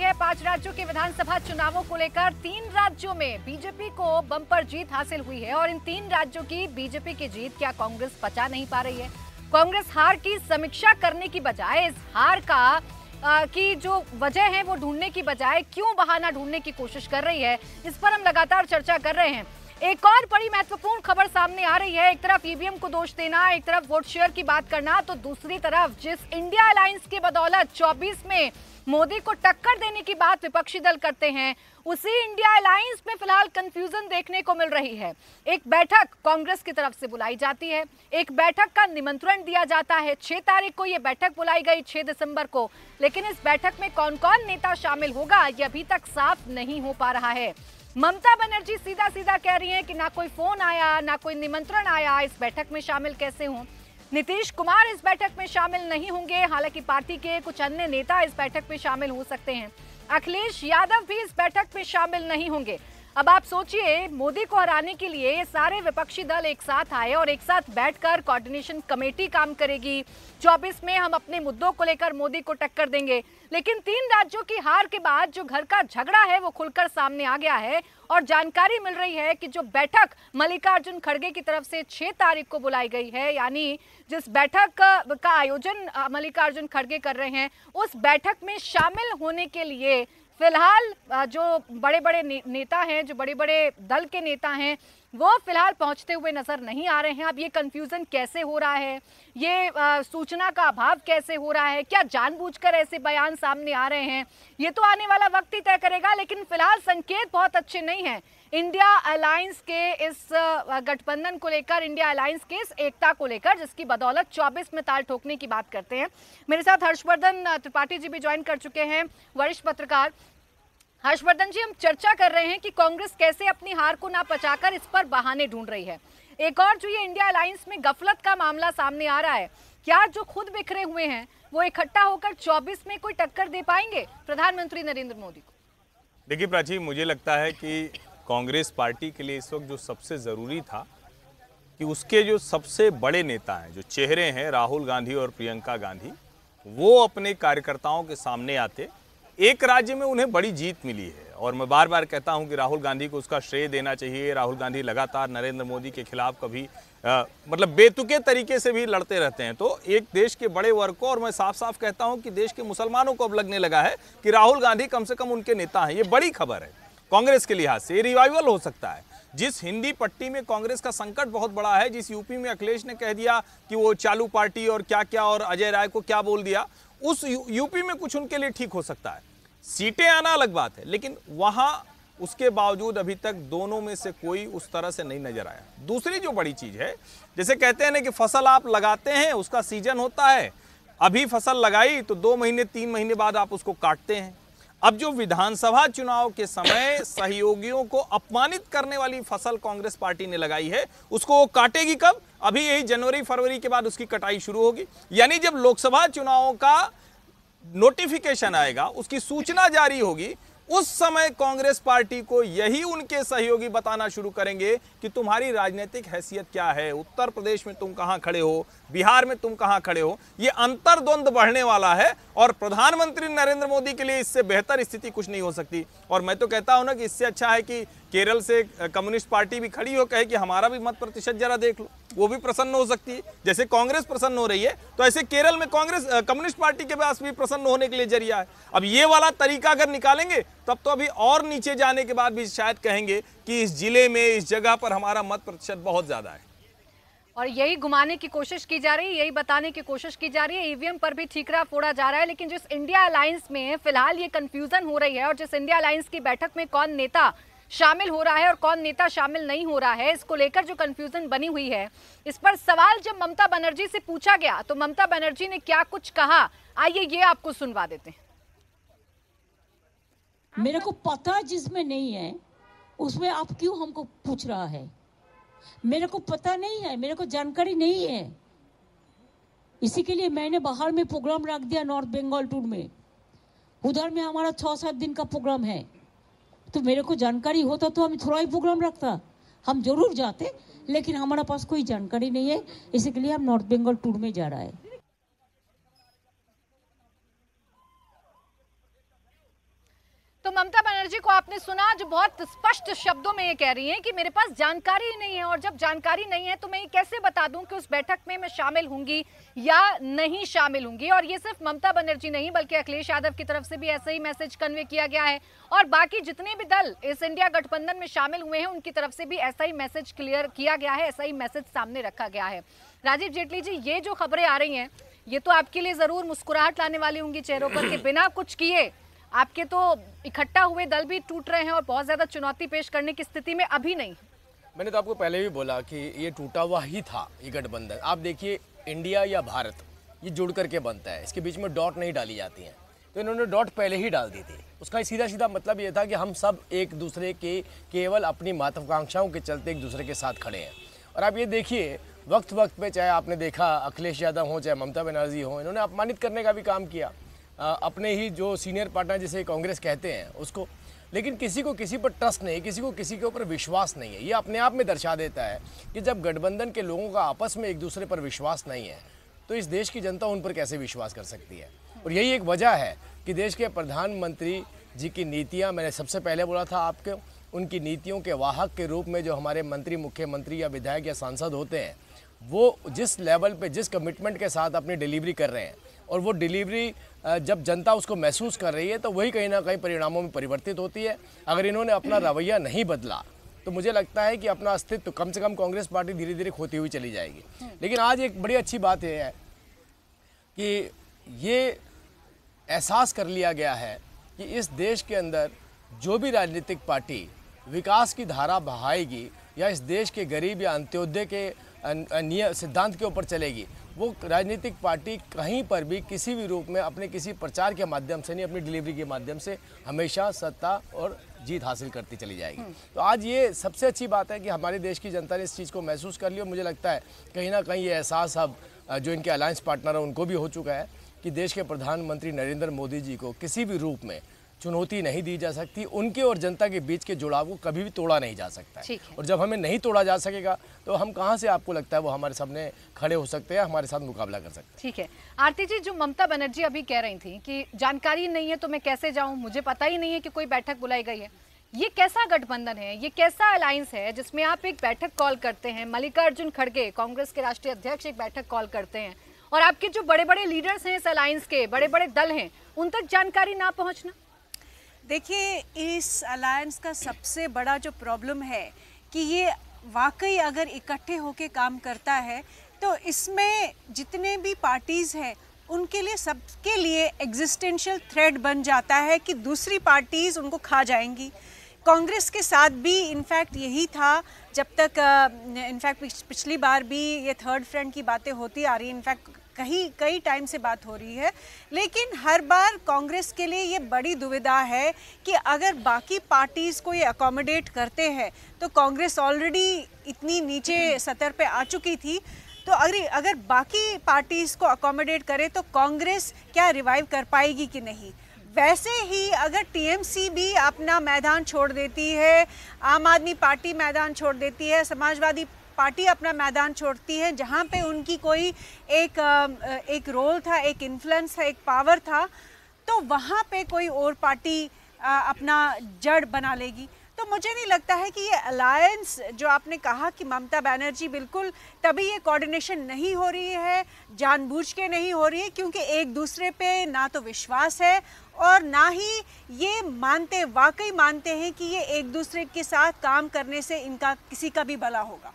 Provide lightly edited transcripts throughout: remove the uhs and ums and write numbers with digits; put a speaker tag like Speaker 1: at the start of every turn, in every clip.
Speaker 1: है 5 राज्यों के विधानसभा चुनावों को लेकर। 3 राज्यों में बीजेपी को बम्पर जीत हासिल हुई है और इन 3 राज्यों की बीजेपी की जीत क्या कांग्रेस पचा नहीं पा रही है? कांग्रेस हार की समीक्षा करने की बजाय इस हार की जो वजह है वो ढूंढने की बजाय क्यों बहाना ढूंढने की कोशिश कर रही है, इस पर हम लगातार चर्चा कर रहे हैं। एक और बड़ी महत्वपूर्ण खबर सामने आ रही है। एक तरफ ईवीएम को दोष देना, एक तरफ वोट शेयर की बात करना, तो दूसरी तरफ जिस इंडिया अलायंस की बदौलत 24 में मोदी को टक्कर देने की बात विपक्षी दल करते हैं, उसी इंडिया अलायंस में फिलहाल कंफ्यूजन देखने को मिल रही है। एक बैठक कांग्रेस की तरफ से बुलाई जाती है, एक बैठक का निमंत्रण दिया जाता है। 6 तारीख को यह बैठक बुलाई गई, 6 दिसंबर को, लेकिन इस बैठक में कौन कौन नेता शामिल होगा यह अभी तक साफ नहीं हो पा रहा है। ममता बनर्जी सीधा सीधा कह रही हैं कि ना कोई फोन आया, ना कोई निमंत्रण आया, इस बैठक में शामिल कैसे हों। नीतीश कुमार इस बैठक में शामिल नहीं होंगे, हालांकि पार्टी के कुछ अन्य नेता इस बैठक में शामिल हो सकते हैं। अखिलेश यादव भी इस बैठक में शामिल नहीं होंगे। अब आप सोचिए, मोदी को हराने के लिए ये सारे विपक्षी दल एक साथ आए और एक साथ बैठकर कोऑर्डिनेशन कमेटी काम करेगी। 24 में हम अपने मुद्दों को लेकर मोदी को टक्कर देंगे। लेकिन 3 राज्यों की हार के बाद जो घर का झगड़ा है वो खुलकर सामने आ गया है और जानकारी मिल रही है कि जो बैठक मल्लिकार्जुन खड़गे की तरफ से 6 तारीख को बुलाई गई है, यानी जिस बैठक का आयोजन मल्लिकार्जुन खड़गे कर रहे हैं, उस बैठक में शामिल होने के लिए फिलहाल जो बड़े बड़े नेता हैं, जो बड़े बड़े दल के नेता हैं, वो फिलहाल पहुंचते हुए नजर नहीं आ रहे हैं। अब ये कंफ्यूजन कैसे हो रहा है, ये सूचना का अभाव कैसे हो रहा है, क्या जानबूझकर ऐसे बयान सामने आ रहे हैं, ये तो आने वाला वक्त ही तय करेगा। लेकिन फिलहाल संकेत बहुत अच्छे नहीं हैं इंडिया अलायंस के इस गठबंधन को लेकर, इंडिया अलायंस के इस एकता को लेकर, जिसकी बदौलत 24 में ताल ठोकने की बात करते हैं। मेरे साथ हर्षवर्धन त्रिपाठी जी भी ज्वाइन कर चुके हैं, वरिष्ठ पत्रकार। हर्षवर्धन जी, हम चर्चा कर रहे हैं कि कांग्रेस कैसे अपनी हार को ना पचाकर इस पर बहाने ढूंढ रही है। एक और जो ये इंडिया अलायंस में गफलत का मामला सामने आ रहा है, क्या जो खुद बिखरे हुए हैं वो इकट्ठा होकर 24 में कोई टक्कर दे पाएंगे प्रधानमंत्री नरेंद्र मोदी को?
Speaker 2: देखिए प्राची, मुझे लगता है कि कांग्रेस पार्टी के लिए इस वक्त जो सबसे ज़रूरी था कि उसके जो सबसे बड़े नेता हैं, जो चेहरे हैं राहुल गांधी और प्रियंका गांधी, वो अपने कार्यकर्ताओं के सामने आते। एक राज्य में उन्हें बड़ी जीत मिली है और मैं बार बार कहता हूं कि राहुल गांधी को उसका श्रेय देना चाहिए। राहुल गांधी लगातार नरेंद्र मोदी के खिलाफ कभी मतलब बेतुके तरीके से भी लड़ते रहते हैं। तो एक देश के बड़े वर्ग को, और मैं साफ साफ कहता हूं कि देश के मुसलमानों को अब लगने लगा है कि राहुल गांधी कम से कम उनके नेता हैं। ये बड़ी खबर है कांग्रेस के लिहाज से, ये रिवाइवल हो सकता है। जिस हिंदी पट्टी में कांग्रेस का संकट बहुत बड़ा है, जिस यूपी में अखिलेश ने कह दिया कि वो चालू पार्टी और क्या क्या, और अजय राय को क्या बोल दिया, उस यूपी में कुछ उनके लिए ठीक हो सकता है। सीटें आना अलग बात है, लेकिन वहां उसके बावजूद अभी तक दोनों में से कोई उस तरह से नहीं नजर आया। दूसरी जो बड़ी चीज है, जैसे कहते हैं ना कि फसल आप लगाते हैं, उसका सीजन होता है। अभी फसल लगाई तो 2 महीने 3 महीने बाद आप उसको काटते हैं। अब जो विधानसभा चुनाव के समय सहयोगियों को अपमानित करने वाली फसल कांग्रेस पार्टी ने लगाई है, उसको वो काटेगी कब? अभी यही जनवरी फरवरी के बाद उसकी कटाई शुरू होगी। यानी जब लोकसभा चुनावों का नोटिफिकेशन आएगा, उसकी सूचना जारी होगी, उस समय कांग्रेस पार्टी को यही उनके सहयोगी बताना शुरू करेंगे कि तुम्हारी राजनीतिक हैसियत क्या है, उत्तर प्रदेश में तुम कहां खड़े हो, बिहार में तुम कहां खड़े हो। ये अंतर्द्वंद बढ़ने वाला है और प्रधानमंत्री नरेंद्र मोदी के लिए इससे बेहतर स्थिति कुछ नहीं हो सकती। और मैं तो कहता हूं ना कि इससे अच्छा है कि केरल से कम्युनिस्ट पार्टी भी खड़ी हो, कहे कि हमारा भी मत प्रतिशत जरा देख लो, वो भी प्रसन्न हो सकती है। जैसे कांग्रेस प्रसन्न हो रही है, तो ऐसे केरल में कांग्रेस कम्युनिस्ट पार्टी के पास भी प्रसन्न होने के लिए जरिया है। अब ये वाला तरीका अगर निकालेंगे तब तो अभी और नीचे जाने के बाद भी शायद कहेंगे कि इस जिले में, इस जगह पर हमारा मत प्रतिशत बहुत ज्यादा है।
Speaker 1: और यही घुमाने की कोशिश की जा रही है, यही बताने की कोशिश की जा रही है। ईवीएम पर भी ठीकरा फोड़ा जा रहा है। लेकिन जिस इंडिया अलायंस में फिलहाल ये कंफ्यूजन हो रही है और जिस इंडिया अलायंस की बैठक में कौन नेता शामिल हो रहा है और कौन नेता शामिल नहीं हो रहा है, इसको लेकर जो कंफ्यूजन बनी हुई है, इस पर सवाल जब ममता बनर्जी से पूछा गया तो ममता बनर्जी ने क्या कुछ कहा, आइए ये आपको सुनवा देते हैं।
Speaker 3: मेरे को पता जिसमें नहीं है उसमें आप क्यों हमको पूछ रहा है? मेरे को पता नहीं है, मेरे को जानकारी नहीं है। इसी के लिए मैंने बाहर में प्रोग्राम रख दिया, नॉर्थ बंगाल टूर में। उधर में हमारा 6-7 दिन का प्रोग्राम है। तो मेरे को जानकारी होता तो हम थोड़ा ही प्रोग्राम रखता, हम जरूर जाते, लेकिन हमारे पास कोई जानकारी नहीं है। इसी के लिए हम नॉर्थ बंगाल टूर में जा रहा है।
Speaker 1: ममता बनर्जी को आपने सुना जो बहुत स्पष्ट शब्दों में ये कह रही हैं कि मेरे पास जानकारी ही नहीं है, और जब जानकारी नहीं है तो मैं ये कैसे बता दूं कि उस बैठक में मैं शामिल होंगी या नहीं शामिल होंगी। और ये सिर्फ ममता बनर्जी नहीं बल्कि अखिलेश यादव की तरफ से भी ऐसा ही मैसेज कन्वे किया गया है, और बाकी जितने भी दल इस इंडिया गठबंधन में शामिल हुए हैं उनकी तरफ से भी ऐसा ही मैसेज क्लियर किया गया है, ऐसा ही मैसेज सामने रखा गया है। राजीव जेटली जी, ये जो खबरें आ रही हैं ये तो आपके लिए जरूर मुस्कुराहट लाने वाली होंगी चेहरों पर कि बिना कुछ किए आपके तो इकट्ठा हुए दल भी टूट रहे हैं और बहुत ज्यादा चुनौती पेश करने की स्थिति में अभी नहीं।
Speaker 4: मैंने तो आपको पहले भी बोला कि ये टूटा हुआ ही था ये गठबंधन। आप देखिए, इंडिया या भारत ये जुड़ करके बनता है, इसके बीच में डॉट नहीं डाली जाती हैं, तो इन्होंने डॉट पहले ही डाल दी थी। उसका सीधा सीधा मतलब ये था कि हम सब एक दूसरे के केवल अपनी महत्वाकांक्षाओं के चलते एक दूसरे के साथ खड़े हैं। और आप ये देखिए, वक्त वक्त पे चाहे आपने देखा अखिलेश यादव हो चाहे ममता बनर्जी हो, इन्होंने अपमानित करने का भी काम किया अपने ही जो सीनियर पार्टनर जिसे कांग्रेस कहते हैं उसको। लेकिन किसी को किसी पर ट्रस्ट नहीं, किसी को किसी के ऊपर विश्वास नहीं है। ये अपने आप में दर्शा देता है कि जब गठबंधन के लोगों का आपस में एक दूसरे पर विश्वास नहीं है तो इस देश की जनता उन पर कैसे विश्वास कर सकती है। और यही एक वजह है कि देश के प्रधानमंत्री जी की नीतियाँ, मैंने सबसे पहले बोला था आपको, उनकी नीतियों के वाहक के रूप में जो हमारे मंत्री, मुख्यमंत्री या विधायक या सांसद होते हैं, वो जिस लेवल पे जिस कमिटमेंट के साथ अपनी डिलीवरी कर रहे हैं और वो डिलीवरी जब जनता उसको महसूस कर रही है तो वही कहीं ना कहीं परिणामों में परिवर्तित होती है। अगर इन्होंने अपना रवैया नहीं बदला तो मुझे लगता है कि अपना अस्तित्व कम से कम कांग्रेस पार्टी धीरे धीरे खोती हुई चली जाएगी। लेकिन आज एक बड़ी अच्छी बात यह है कि ये एहसास कर लिया गया है कि इस देश के अंदर जो भी राजनीतिक पार्टी विकास की धारा बहाएगी या इस देश के गरीब या अंत्योदय के सिद्धांत के ऊपर चलेगी, वो राजनीतिक पार्टी कहीं पर भी किसी भी रूप में अपने किसी प्रचार के माध्यम से नहीं, अपनी डिलीवरी के माध्यम से हमेशा सत्ता और जीत हासिल करती चली जाएगी। तो आज ये सबसे अच्छी बात है कि हमारे देश की जनता ने इस चीज़ को महसूस कर लिया और मुझे लगता है कहीं ना कहीं ये एहसास अब जो इनके अलायंस पार्टनर हैं उनको भी हो चुका है कि देश के प्रधानमंत्री नरेंद्र मोदी जी को किसी भी रूप में चुनौती नहीं दी जा सकती। उनके और जनता के बीच के जुड़ाव को कभी भी तोड़ा नहीं जा सकता है। और जब हमें नहीं तोड़ा जा सकेगा तो हम कहां से, आपको लगता है, वो हमारे सामने खड़े हो सकते हैं, हमारे साथ मुकाबला कर सकते हैं।
Speaker 1: ठीक है आरती जी, जो ममता बनर्जी अभी कह रही थी कि जानकारी नहीं है तो मैं कैसे जाऊं, मुझे पता ही नहीं है कि कोई बैठक बुलाई गई है, ये कैसा गठबंधन है, ये कैसा अलायंस है जिसमें आप एक बैठक कॉल करते हैं, मल्लिकार्जुन खड़गे कांग्रेस के राष्ट्रीय अध्यक्ष एक बैठक कॉल करते हैं और आपके जो बड़े बड़े लीडर्स हैं इस अलायंस के, बड़े बड़े दल हैं, उन तक जानकारी ना पहुंचना?
Speaker 5: देखिए, इस अलायंस का सबसे बड़ा जो प्रॉब्लम है कि ये वाकई अगर इकट्ठे होके काम करता है तो इसमें जितने भी पार्टीज़ हैं उनके लिए, सबके लिए एग्जिस्टेंशियल थ्रेट बन जाता है कि दूसरी पार्टीज़ उनको खा जाएंगी। कांग्रेस के साथ भी इनफैक्ट यही था, जब तक इनफैक्ट पिछली बार भी ये थर्ड फ्रंट की बातें होती आ रही, इनफैक्ट कई टाइम से बात हो रही है, लेकिन हर बार कांग्रेस के लिए ये बड़ी दुविधा है कि अगर बाकी पार्टीज़ को ये अकोमोडेट करते हैं तो कांग्रेस ऑलरेडी इतनी नीचे सतर पे आ चुकी थी, तो अगर बाकी पार्टीज़ को अकोमोडेट करे तो कांग्रेस क्या रिवाइव कर पाएगी कि नहीं। वैसे ही अगर टीएमसी भी अपना मैदान छोड़ देती है, आम आदमी पार्टी मैदान छोड़ देती है, समाजवादी पार्टी अपना मैदान छोड़ती है, जहाँ पे उनकी कोई एक रोल था, एक इन्फ्लुएंस था, एक पावर था, तो वहाँ पे कोई और पार्टी अपना जड़ बना लेगी। तो मुझे नहीं लगता है कि ये अलायंस जो आपने कहा कि ममता बनर्जी, बिल्कुल तभी ये कोऑर्डिनेशन नहीं हो रही है, जानबूझ के नहीं हो रही है, क्योंकि एक दूसरे पे ना तो विश्वास है और ना ही ये वाकई मानते हैं कि ये एक दूसरे के साथ काम करने से इनका किसी का भी भला होगा।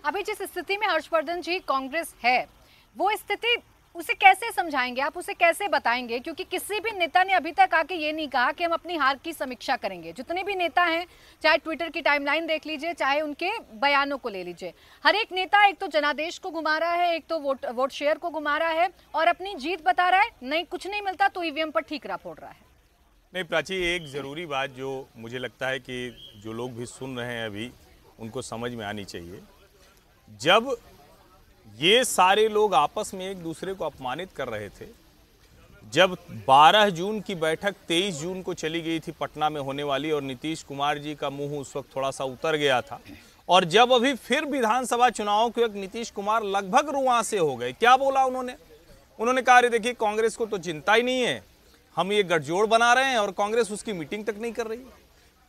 Speaker 1: अभी जिस स्थिति में हर्षवर्धन जी कांग्रेस है, वो स्थिति उसे कैसे समझाएंगे आप, उसे कैसे बताएंगे? क्योंकि किसी भी नेता ने अभी तक आके ये नहीं कहा कि हम अपनी हार की समीक्षा करेंगे। जितने भी नेता हैं, चाहे ट्विटर की टाइमलाइन देख लीजिए, चाहे उनके बयानों को ले लीजिए, हर एक नेता एक तो जनादेश को घुमा रहा है, एक तो वोट शेयर को घुमा रहा है और अपनी जीत बता रहा है। नहीं, कुछ नहीं मिलता तो ईवीएम पर ठीकरा फोड़ रहा है।
Speaker 2: नहीं प्राची, एक ज़रूरी बात जो मुझे लगता है कि जो लोग भी सुन रहे हैं अभी उनको समझ में आनी चाहिए, जब ये सारे लोग आपस में एक दूसरे को अपमानित कर रहे थे, जब 12 जून की बैठक 23 जून को चली गई थी पटना में होने वाली और नीतीश कुमार जी का मुंह उस वक्त थोड़ा सा उतर गया था, और जब अभी फिर विधानसभा चुनाव के वक्त नीतीश कुमार लगभग रुआंसे हो गए, क्या बोला उन्होंने? उन्होंने कहा, अरे देखिए कांग्रेस को तो चिंता ही नहीं है, हम ये गठजोड़ बना रहे हैं और कांग्रेस उसकी मीटिंग तक नहीं कर रही है।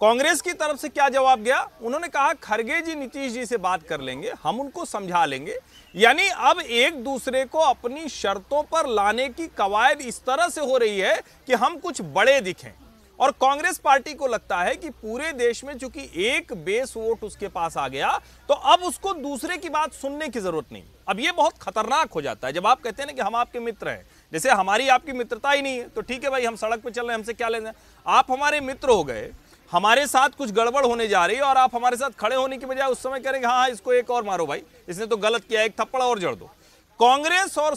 Speaker 2: कांग्रेस की तरफ से क्या जवाब गया? उन्होंने कहा खड़गे जी नीतीश जी से बात कर लेंगे, हम उनको समझा लेंगे। यानी अब एक दूसरे को अपनी शर्तों पर लाने की कवायद इस तरह से हो रही है कि हम कुछ बड़े दिखें। और कांग्रेस पार्टी को लगता है कि पूरे देश में चूंकि एक बेस वोट उसके पास आ गया तो अब उसको दूसरे की बात सुनने की जरूरत नहीं। अब ये बहुत खतरनाक हो जाता है जब आप कहते हैं ना कि हम आपके मित्र हैं। जैसे हमारी आपकी मित्रता ही नहीं है तो ठीक है भाई, हम सड़क पे चल रहे हैं, हमसे क्या लेना। आप हमारे मित्र हो गए, हमारे साथ कुछ गड़बड़ होने जा रही है और आप हमारे साथ खड़े होने की बजाय उस समय करेंगे हाँ इसको एक और मारो भाई, इसने तो गलत किया, एक थप्पड़ और जड़ दो। कांग्रेस और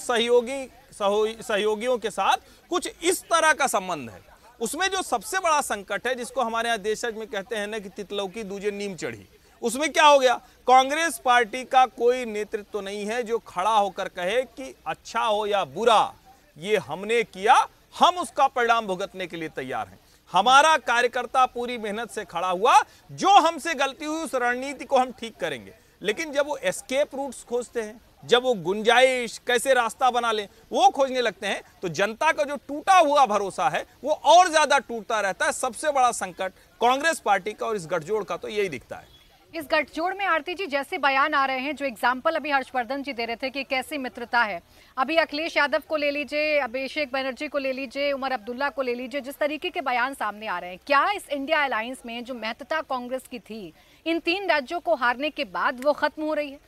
Speaker 2: सहयोगियों के साथ कुछ इस तरह का संबंध है। उसमें जो सबसे बड़ा संकट है, जिसको हमारे यहाँ देशज में कहते हैं ना कि तितलौ की दूजे नीम चढ़ी, उसमें क्या हो गया? कांग्रेस पार्टी का कोई नेतृत्व तो नहीं है जो खड़ा होकर कहे कि अच्छा हो या बुरा ये हमने किया, हम उसका परिणाम भुगतने के लिए तैयार हैं। हमारा कार्यकर्ता पूरी मेहनत से खड़ा हुआ, जो हमसे गलती हुई उस रणनीति को हम ठीक करेंगे। लेकिन जब वो एस्केप रूट्स खोजते हैं, जब वो गुंजाइश कैसे रास्ता बना लें वो खोजने लगते हैं, तो जनता का जो टूटा हुआ भरोसा है वो और ज्यादा टूटता रहता है। सबसे बड़ा संकट कांग्रेस पार्टी का और इस गठजोड़ का तो यही दिखता है।
Speaker 1: इस गठजोड़ में आरती जी जैसे बयान आ रहे हैं, जो एग्जाम्पल अभी हर्षवर्धन जी दे रहे थे कि कैसी मित्रता है, अभी अखिलेश यादव को ले लीजिए, अभिषेक बनर्जी को ले लीजिए, उमर अब्दुल्ला को ले लीजिए, जिस तरीके के बयान सामने आ रहे हैं, क्या इस इंडिया अलायंस में जो महत्ता कांग्रेस की थी इन 3 राज्यों को हारने के बाद वो खत्म हो रही है?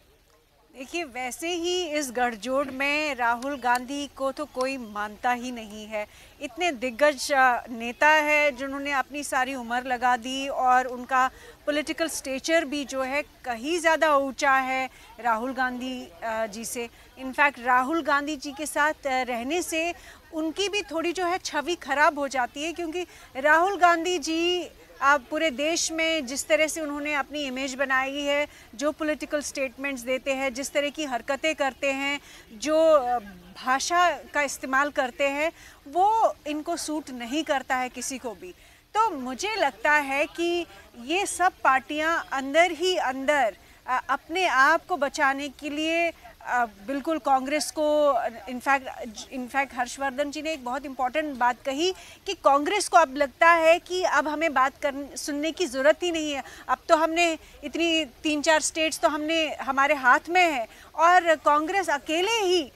Speaker 5: देखिए, वैसे ही इस गठजोड़ में राहुल गांधी को तो कोई मानता ही नहीं है। इतने दिग्गज नेता है जिन्होंने अपनी सारी उम्र लगा दी और उनका पॉलिटिकल स्टेचर भी जो है कहीं ज़्यादा ऊंचा है राहुल गांधी जी से। इनफैक्ट राहुल गांधी जी के साथ रहने से उनकी भी थोड़ी जो है छवि खराब हो जाती है, क्योंकि राहुल गांधी जी अब पूरे देश में जिस तरह से उन्होंने अपनी इमेज बनाई है, जो पॉलिटिकल स्टेटमेंट्स देते हैं, जिस तरह की हरकतें करते हैं, जो भाषा का इस्तेमाल करते हैं, वो इनको सूट नहीं करता है किसी को भी। तो मुझे लगता है कि ये सब पार्टियां अंदर ही अंदर अपने आप को बचाने के लिए बिल्कुल कांग्रेस को, इनफैक्ट हर्षवर्धन जी ने एक बहुत इम्पॉर्टेंट बात कही कि कांग्रेस को अब लगता है कि अब हमें सुनने की ज़रूरत ही नहीं है। अब तो हमने इतनी 3-4 स्टेट्स तो हमारे हाथ में है और कांग्रेस अकेले ही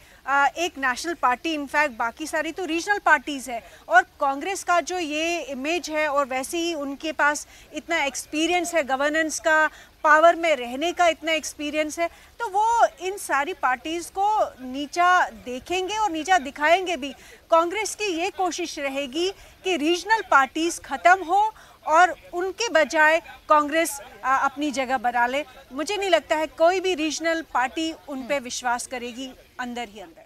Speaker 5: एक नेशनल पार्टी, इनफैक्ट बाकी सारी तो रीजनल पार्टीज़ है, और कांग्रेस का जो ये इमेज है और वैसे ही उनके पास इतना एक्सपीरियंस है गवर्नेंस का, पावर में रहने का इतना एक्सपीरियंस है, तो वो इन सारी पार्टीज़ को नीचा देखेंगे और नीचा दिखाएंगे भी। कांग्रेस की ये कोशिश रहेगी कि रीजनल पार्टीज़ ख़त्म हो और उनके बजाय कांग्रेस अपनी जगह बना ले। मुझे नहीं लगता है कोई भी रीजनल पार्टी उन पे विश्वास करेगी अंदर ही अंदर।